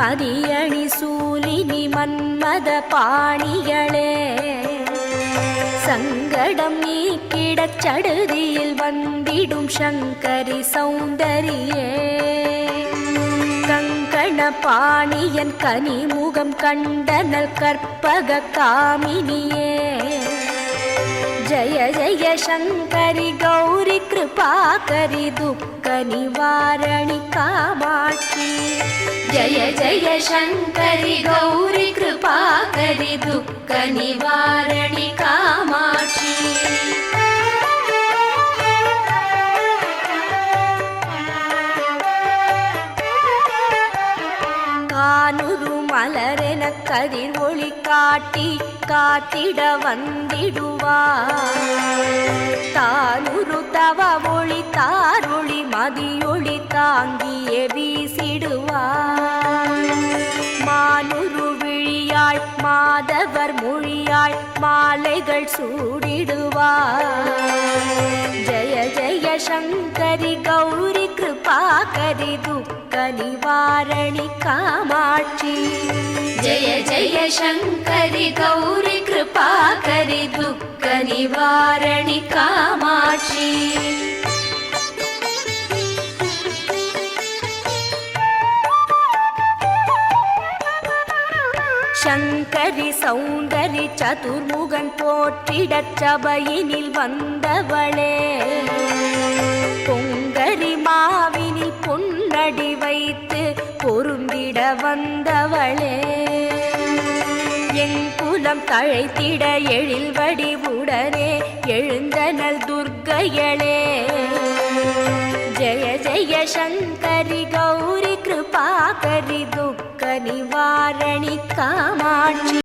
மதியணி சூலினி மன்மத பாணிகளே சங்கடம் நீக்கிடச் சடுதியில் வந்திடும் சங்கரி சௌந்தரியே கங்கண பாணியன் கனிமுகம் கண்டனல் கற்பக காமினியே जय जय शंकरि गौरी कृपाकरि दुःख निवारणि कामाक्षी जय जय शंकरि गौरी कृपाकरि दुःख निवारणि कामाक्षी கானுரு மலரென கதிர் ஒளி காட்டி காத்திட வந்திடுவார் தானுரு தவ ஒளி தாரொளி மதியொளி தாங்கிய வீசிடுவார் மானுரு விழியாள் மாதவர் மொழியாள் மாலைகள் சூடிடுவார் ஜய ஜய சங்கரி கௌரி கிருபாகரி துக்க நிவாரணி காமாட்சி जय जय शंकरि गौरी कृपाकरि दुःख निवारणि कामाक्षी शंकरि सौंदरि चतुर्मुगन போற்றிடச் சபையினில் வந்தவளே பொங்கரி மாவினில் பொன்னடி வைத்து பொருந்திட வந்தவளே என் குலம் தழைத்திட எழில் வடிவுடனே எழுந்தனல் துர்க்கையளே ஜய ஜய சங்கரி கௌரி கிருபாகரி துக்க நிவாரணி காமாட்சி